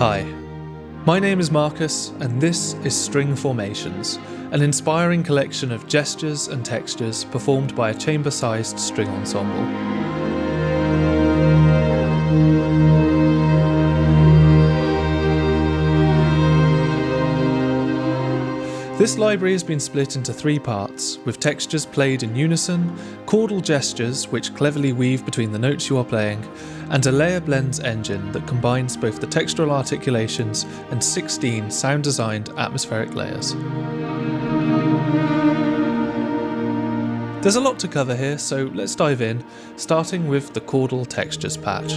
Hi, my name is Marcus, and this is String Formations, an inspiring collection of gestures and textures performed by a chamber-sized string ensemble. This library has been split into 3 parts, with textures played in unison, chordal gestures which cleverly weave between the notes you are playing, and a layer blends engine that combines both the textural articulations and 16 sound-designed atmospheric layers. There's a lot to cover here, so let's dive in, starting with the chordal textures patch.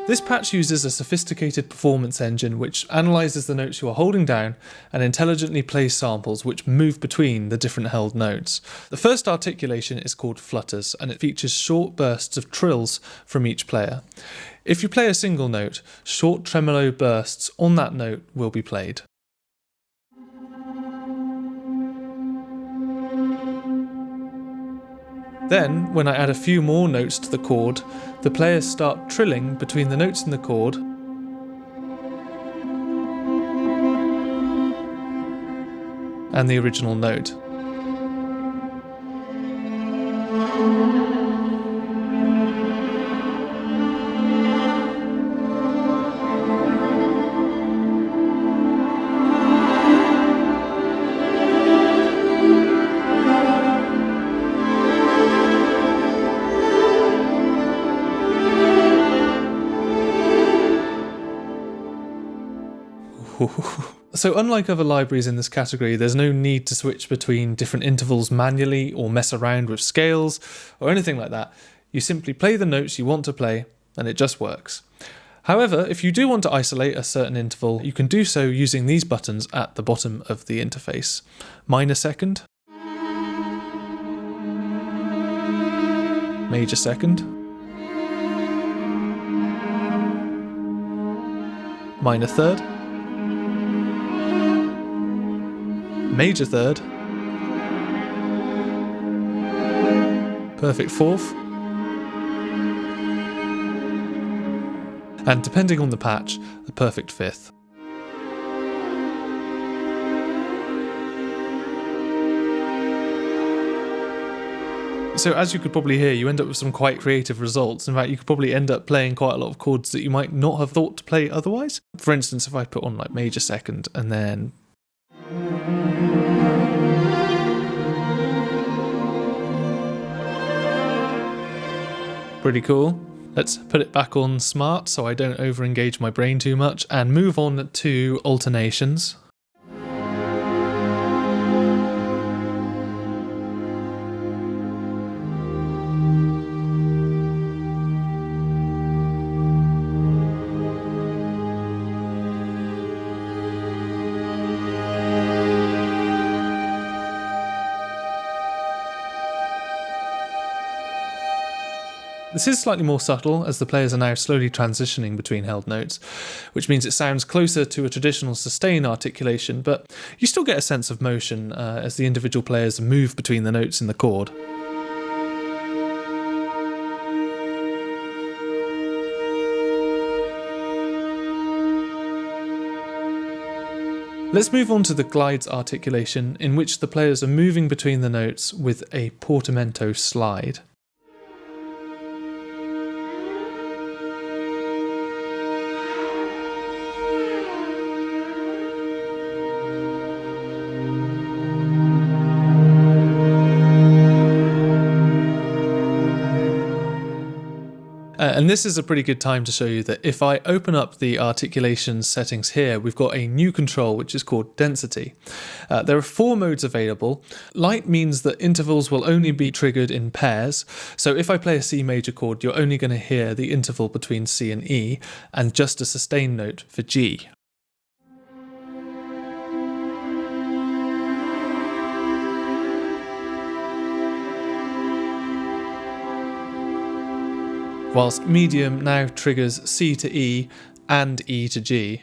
This patch uses a sophisticated performance engine which analyses the notes you are holding down and intelligently plays samples which move between the different held notes. The first articulation is called flutters, and it features short bursts of trills from each player. If you play a single note, short tremolo bursts on that note will be played. Then, when I add a few more notes to the chord, the players start trilling between the notes in the chord and the original note. So unlike other libraries in this category, there's no need to switch between different intervals manually or mess around with scales or anything like that. You simply play the notes you want to play and it just works. However, if you do want to isolate a certain interval, you can do so using these buttons at the bottom of the interface. Minor second, major second, minor third, major third, perfect fourth, and depending on the patch, a perfect fifth. So as you could probably hear, you end up with some quite creative results. In fact, you could probably end up playing quite a lot of chords that you might not have thought to play otherwise. For instance, if I put on like major second and then pretty cool. Let's put it back on smart so I don't over-engage my brain too much and move on to alternations. This is slightly more subtle as the players are now slowly transitioning between held notes, which means it sounds closer to a traditional sustain articulation, but you still get a sense of motion as the individual players move between the notes in the chord. Let's move on to the glides articulation, in which the players are moving between the notes with a portamento slide. And this is a pretty good time to show you that if I open up the articulation settings here, we've got a new control which is called density. There are 4 modes available. Light means that intervals will only be triggered in pairs. So if I play a C major chord, you're only going to hear the interval between C and E and just a sustain note for G. whilst medium now triggers C to E and E to G.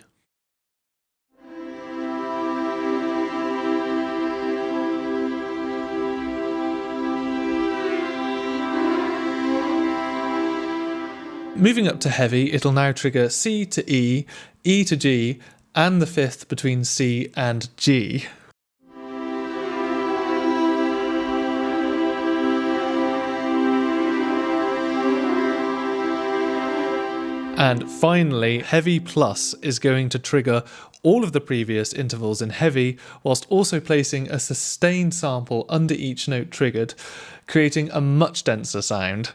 Moving up to heavy, it'll now trigger C to E, E to G, and the fifth between C and G. And finally, Heavy Plus is going to trigger all of the previous intervals in heavy, whilst also placing a sustained sample under each note triggered, creating a much denser sound.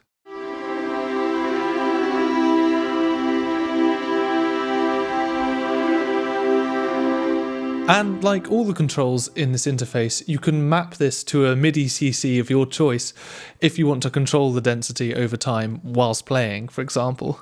And like all the controls in this interface, you can map this to a MIDI CC of your choice if you want to control the density over time whilst playing, for example.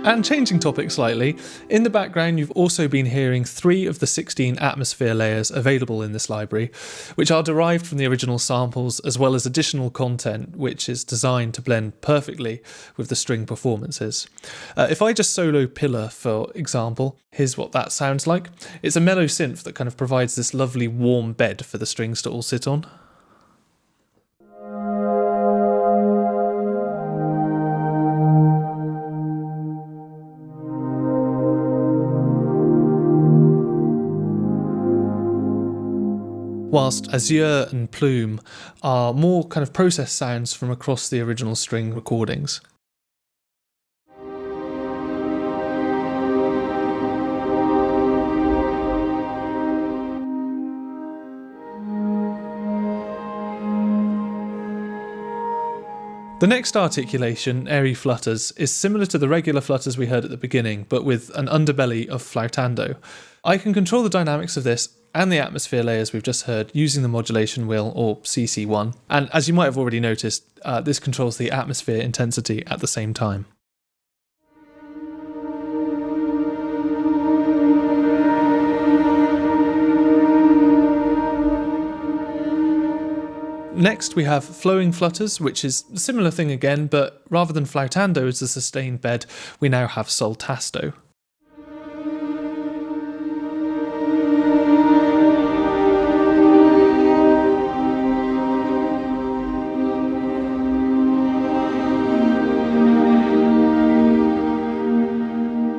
And changing topic slightly, in the background you've also been hearing 3 of the 16 atmosphere layers available in this library, which are derived from the original samples as well as additional content which is designed to blend perfectly with the string performances. If I just solo Pillar for example, here's what that sounds like. It's a mellow synth that kind of provides this lovely warm bed for the strings to all sit on. Whilst Azure and Plume are more kind of process sounds from across the original string recordings. The next articulation, Airy Flutters, is similar to the regular flutters we heard at the beginning, but with an underbelly of flautando. I can control the dynamics of this and the atmosphere layers we've just heard using the modulation wheel, or CC1, and as you might have already noticed, this controls the atmosphere intensity at the same time. Next we have Flowing Flutters, which is a similar thing again, but rather than flautando as the sustained bed, we now have soltasto.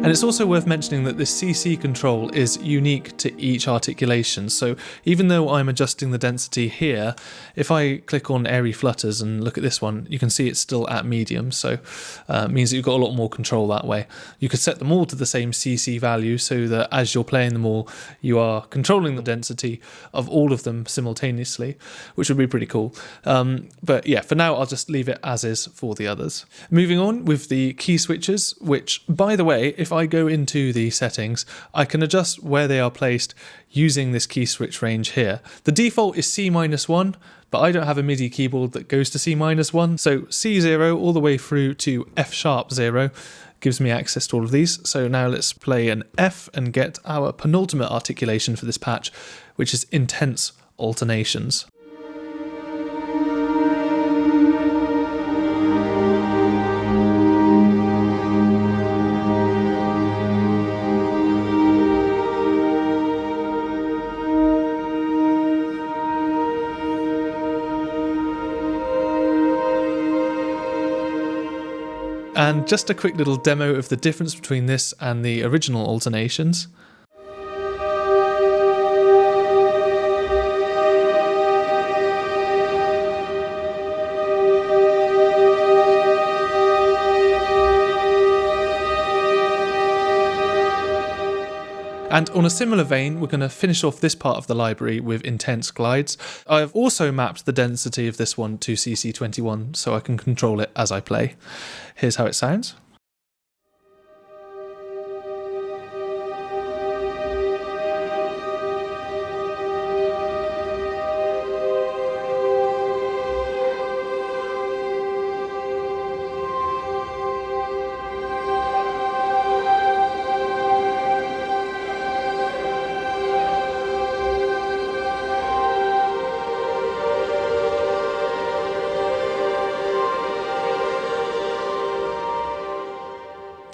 And it's also worth mentioning that this CC control is unique to each articulation, so even though I'm adjusting the density here, if I click on Airy Flutters and look at this one, you can see it's still at medium, so it means that you've got a lot more control that way. You could set them all to the same CC value so that as you're playing them all, you are controlling the density of all of them simultaneously, which would be pretty cool. But yeah, for now I'll just leave it as is for the others. Moving on with the key switches, which, by the way, if I go into the settings, I can adjust where they are placed using this key switch range here. The default is C-1, but I don't have a MIDI keyboard that goes to C-1, so C0 all the way through to F#0 gives me access to all of these. So now let's play an F and get our penultimate articulation for this patch, which is Intense Alternations. And just a quick little demo of the difference between this and the original alternations. And on a similar vein, we're going to finish off this part of the library with Intense Glides. I've also mapped the density of this one to CC21 so I can control it as I play. Here's how it sounds.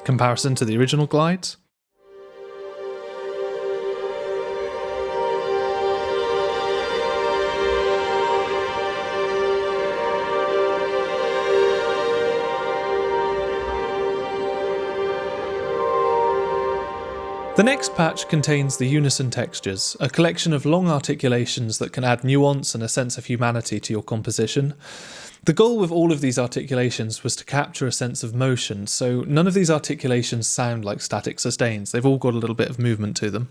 Comparison to the original glides. The next patch contains the unison textures, a collection of long articulations that can add nuance and a sense of humanity to your composition. The goal with all of these articulations was to capture a sense of motion, so none of these articulations sound like static sustains, they've all got a little bit of movement to them.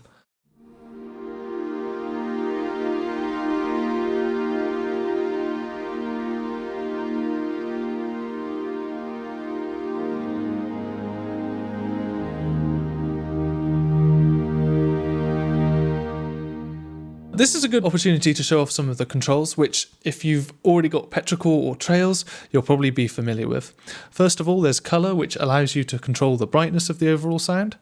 This is a good opportunity to show off some of the controls, which if you've already got Petrichor or Trails, you'll probably be familiar with. First of all, there's colour, which allows you to control the brightness of the overall sound.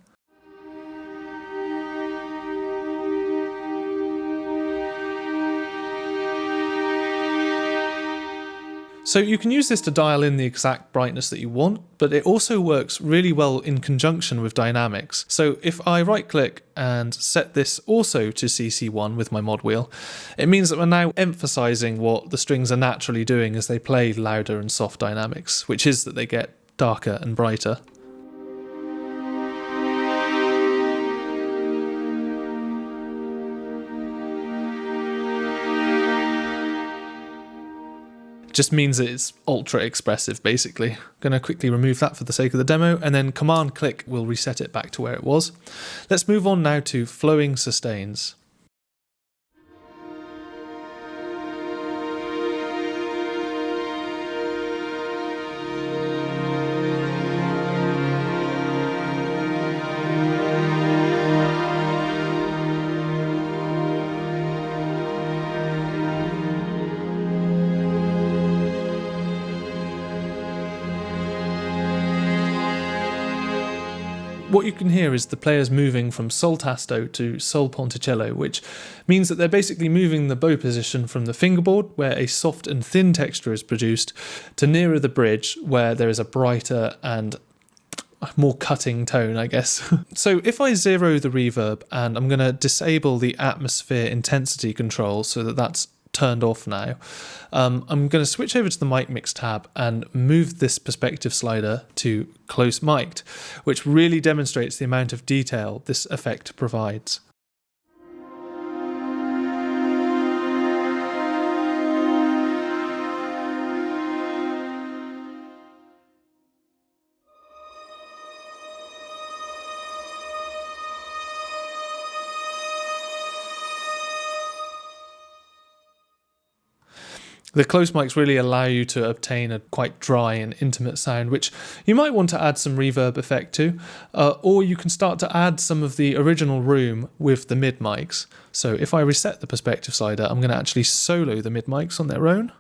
So you can use this to dial in the exact brightness that you want, but it also works really well in conjunction with dynamics. So if I right click and set this also to CC1 with my mod wheel, it means that we're now emphasizing what the strings are naturally doing as they play louder and soft dynamics, which is that they get darker and brighter. Just means that it's ultra expressive basically. I'm going to quickly remove that for the sake of the demo, and then command click will reset it back to where it was. Let's move on now to flowing sustains. What you can hear is the players moving from sol tasto to sol ponticello, which means that they're basically moving the bow position from the fingerboard, where a soft and thin texture is produced, to nearer the bridge, where there is a brighter and more cutting tone, I guess. So if I zero the reverb, and I'm going to disable the atmosphere intensity control so that that's turned off now, I'm going to switch over to the mic mix tab and move this perspective slider to close mic'd, which really demonstrates the amount of detail this effect provides. The close mics really allow you to obtain a quite dry and intimate sound, which you might want to add some reverb effect to, or you can start to add some of the original room with the mid mics. So if I reset the perspective slider, I'm going to actually solo the mid mics on their own.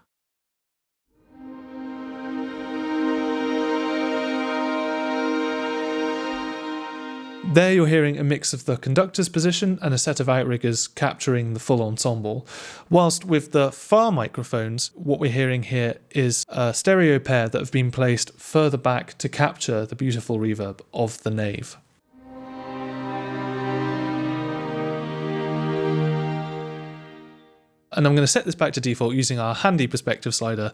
There you're hearing a mix of the conductor's position and a set of outriggers capturing the full ensemble, whilst with the far microphones, what we're hearing here is a stereo pair that have been placed further back to capture the beautiful reverb of the nave. And I'm going to set this back to default using our handy perspective slider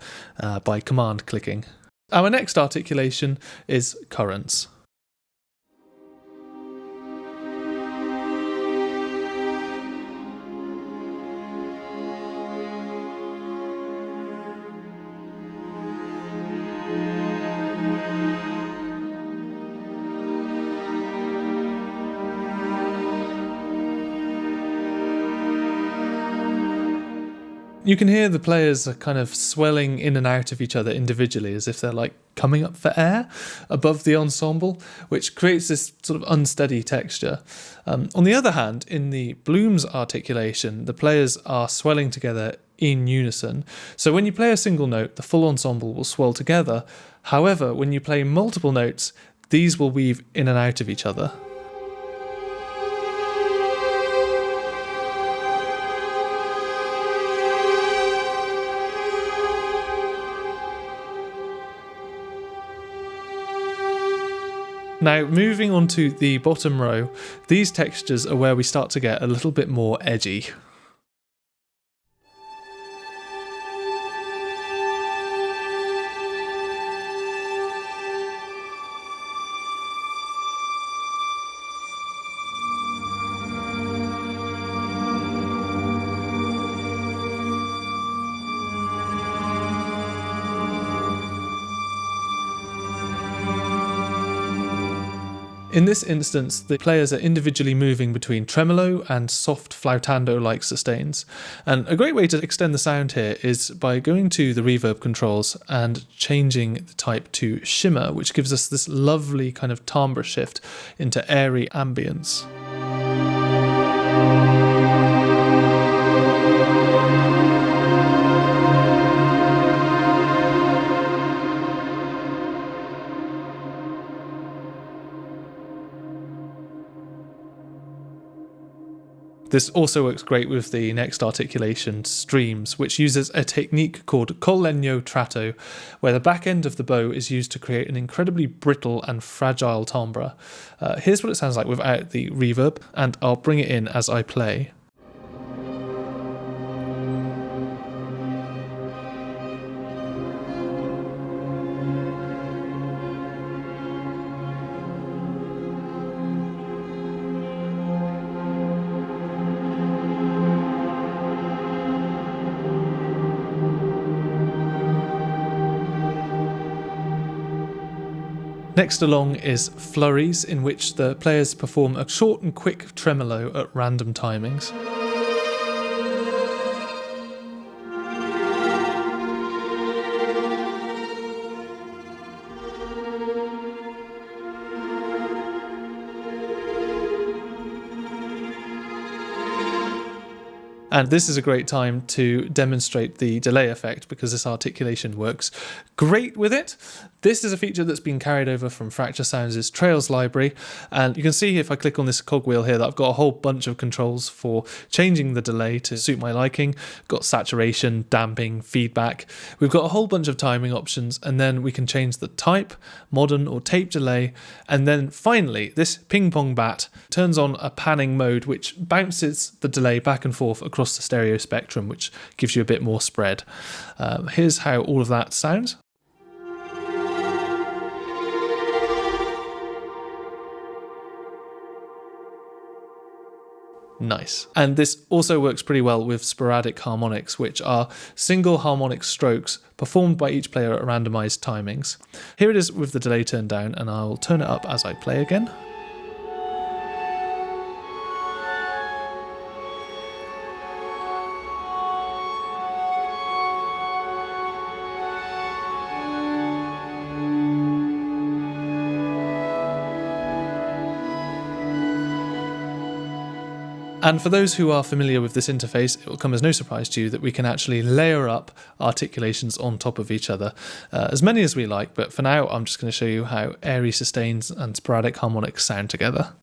by command clicking. Our next articulation is currents. You can hear the players are kind of swelling in and out of each other individually as if they're like coming up for air above the ensemble, which creates this sort of unsteady texture. On the other hand, in the Bloom's articulation, the players are swelling together in unison. So when you play a single note, the full ensemble will swell together. However, when you play multiple notes, these will weave in and out of each other. Now, moving on to the bottom row, these textures are where we start to get a little bit more edgy. In this instance, the players are individually moving between tremolo and soft flautando-like sustains. And a great way to extend the sound here is by going to the reverb controls and changing the type to shimmer, which gives us this lovely kind of timbre shift into airy ambience. This also works great with the next articulation, streams, which uses a technique called col legno tratto, where the back end of the bow is used to create an incredibly brittle and fragile timbre. Here's what it sounds like without the reverb, and I'll bring it in as I play. Next along is flurries, in which the players perform a short and quick tremolo at random timings. And this is a great time to demonstrate the delay effect, because this articulation works great with it. This is a feature that's been carried over from Fracture Sounds' Trails library, and you can see if I click on this cogwheel here that I've got a whole bunch of controls for changing the delay to suit my liking. Got saturation, damping, feedback. We've got a whole bunch of timing options, and then we can change the type, modern or tape delay, and then finally this ping pong bat turns on a panning mode which bounces the delay back and forth across the stereo spectrum, which gives you a bit more spread. Here's how all of that sounds. Nice. And this also works pretty well with sporadic harmonics, which are single harmonic strokes performed by each player at randomized timings. Here it is with the delay turned down, and I'll turn it up as I play again. And for those who are familiar with this interface, it will come as no surprise to you that we can actually layer up articulations on top of each other, as many as we like, but for now I'm just going to show you how airy sustains and sporadic harmonics sound together.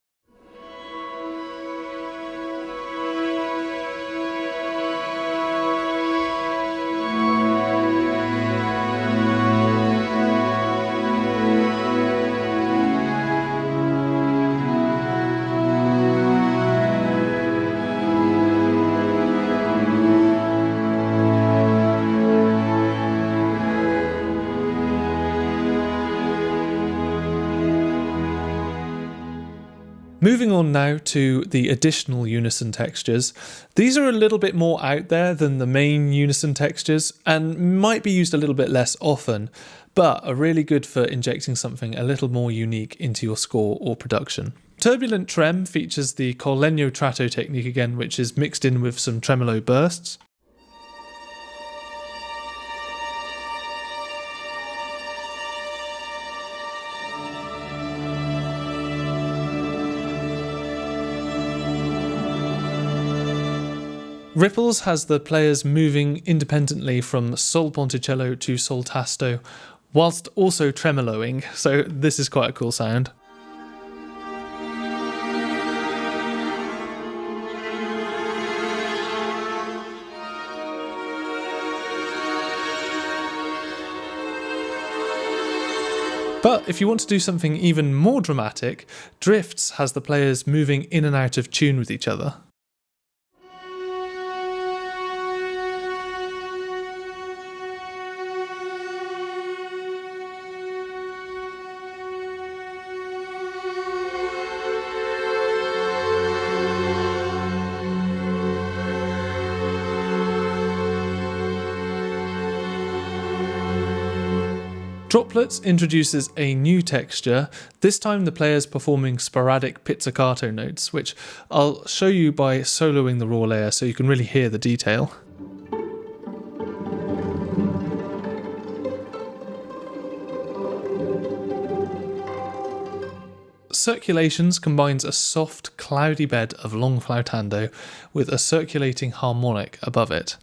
Moving on now to the additional unison textures. These are a little bit more out there than the main unison textures and might be used a little bit less often, but are really good for injecting something a little more unique into your score or production. Turbulent Trem features the col legno tratto technique again, which is mixed in with some tremolo bursts. Ripples has the players moving independently from sol ponticello to sol tasto, whilst also tremoloing, so this is quite a cool sound. But if you want to do something even more dramatic, Drifts has the players moving in and out of tune with each other. Droplets introduces a new texture, this time the player's performing sporadic pizzicato notes, which I'll show you by soloing the raw layer so you can really hear the detail. Circulations combines a soft, cloudy bed of long flautando with a circulating harmonic above it.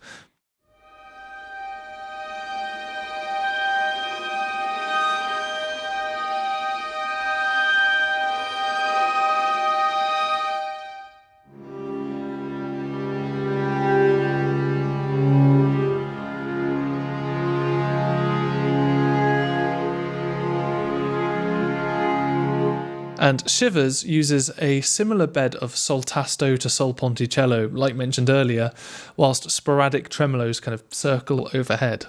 And Shivers uses a similar bed of sol tasto to sol ponticello, like mentioned earlier, whilst sporadic tremolos kind of circle overhead.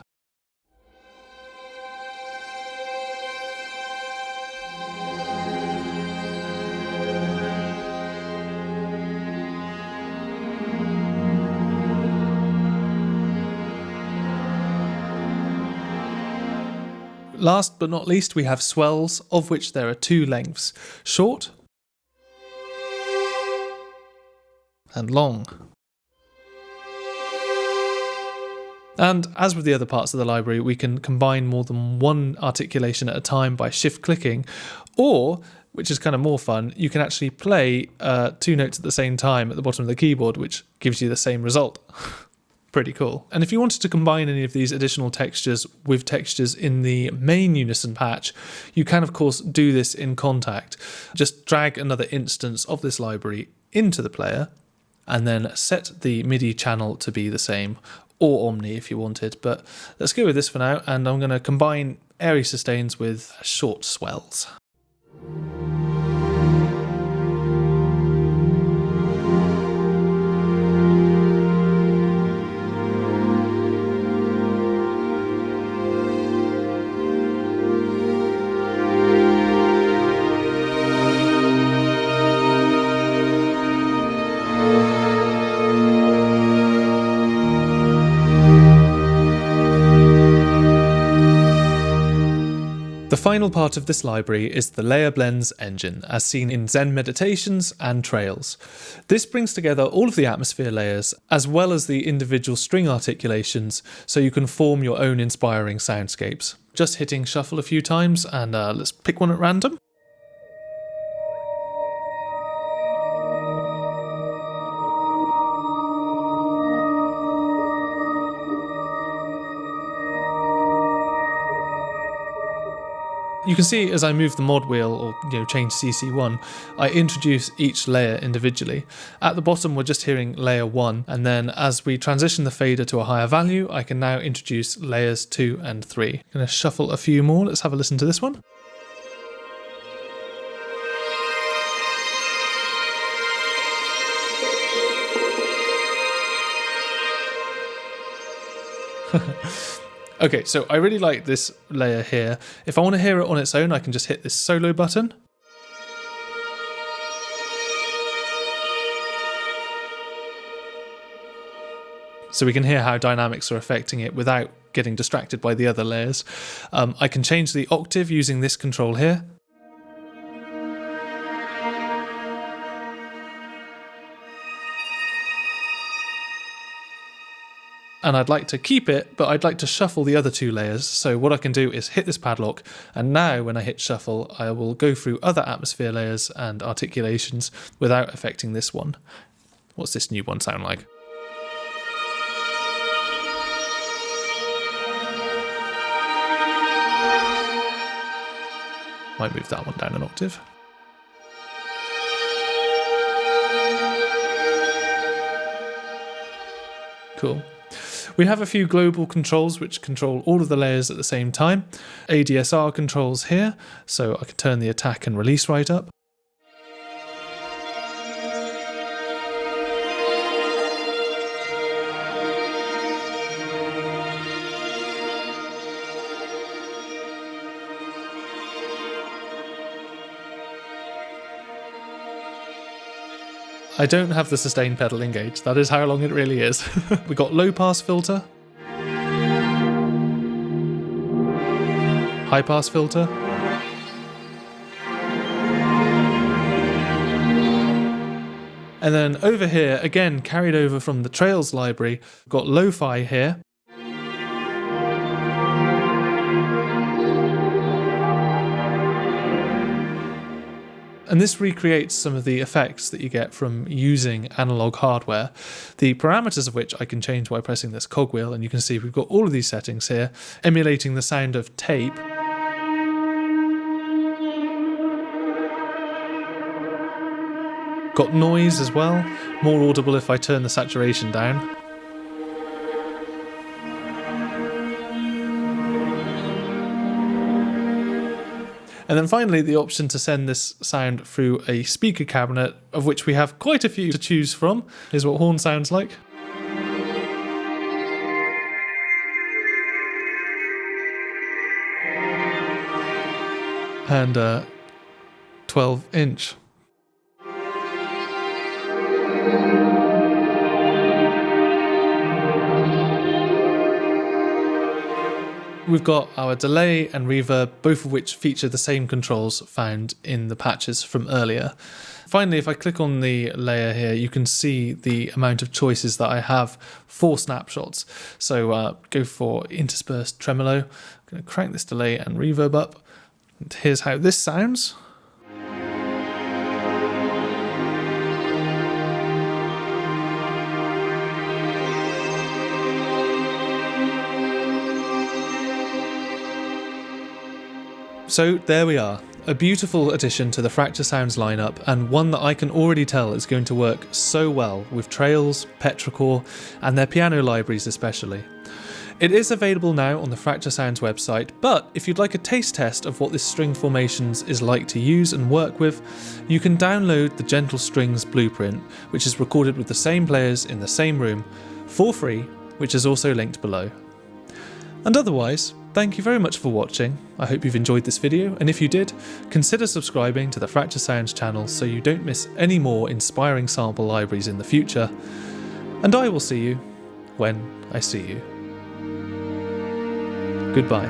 Last but not least, we have swells, of which there are two lengths, short and long. And as with the other parts of the library, we can combine more than one articulation at a time by shift clicking, or, which is kind of more fun, you can actually play two notes at the same time at the bottom of the keyboard, which gives you the same result. Pretty cool. And if you wanted to combine any of these additional textures with textures in the main unison patch, you can of course do this in Kontakt. Just drag another instance of this library into the player and then set the MIDI channel to be the same, or Omni if you wanted. But let's go with this for now, and I'm going to combine airy sustains with short swells. The final part of this library is the Layer Blends engine, as seen in Zen Meditations and Trails. This brings together all of the atmosphere layers, as well as the individual string articulations, so you can form your own inspiring soundscapes. Just hitting shuffle a few times, and let's pick one at random. You can see as I move the mod wheel, or change CC1, I introduce each layer individually. At the bottom we're just hearing layer 1, and then as we transition the fader to a higher value, I can now introduce layers 2 and 3. I'm going to shuffle a few more, let's have a listen to this one. Okay, so I really like this layer here. If I want to hear it on its own, I can just hit this solo button. So we can hear how dynamics are affecting it without getting distracted by the other layers. I can change the octave using this control here. And I'd like to keep it, but I'd like to shuffle the other two layers. So what I can do is hit this padlock, and now when I hit shuffle, I will go through other atmosphere layers and articulations without affecting this one. What's this new one sound like? Might move that one down an octave. Cool. We have a few global controls which control all of the layers at the same time. ADSR controls here, so I can turn the attack and release right up. I don't have the sustain pedal engaged, that is how long it really is. We got low pass filter, high pass filter. And then over here, again carried over from the Trails library, we've got lo-fi here. And this recreates some of the effects that you get from using analog hardware, the parameters of which I can change by pressing this cogwheel, and you can see we've got all of these settings here, emulating the sound of tape. Got noise as well, more audible if I turn the saturation down. And then finally, the option to send this sound through a speaker cabinet, of which we have quite a few to choose from. Here's what horn sounds like. And 12-inch. We've got our delay and reverb, both of which feature the same controls found in the patches from earlier. Finally, if I click on the layer here, you can see the amount of choices that I have for snapshots. So go for interspersed tremolo. I'm going to crank this delay and reverb up. And here's how this sounds. So there we are, a beautiful addition to the Fracture Sounds lineup, and one that I can already tell is going to work so well with Trails, Petrichor, and their piano libraries especially. It is available now on the Fracture Sounds website, but if you'd like a taste test of what this string formations is like to use and work with, you can download the Gentle Strings blueprint, which is recorded with the same players in the same room, for free, which is also linked below. And otherwise, thank you very much for watching. I hope you've enjoyed this video, and if you did, consider subscribing to the Fracture Sounds channel so you don't miss any more inspiring sample libraries in the future. And I will see you when I see you. Goodbye.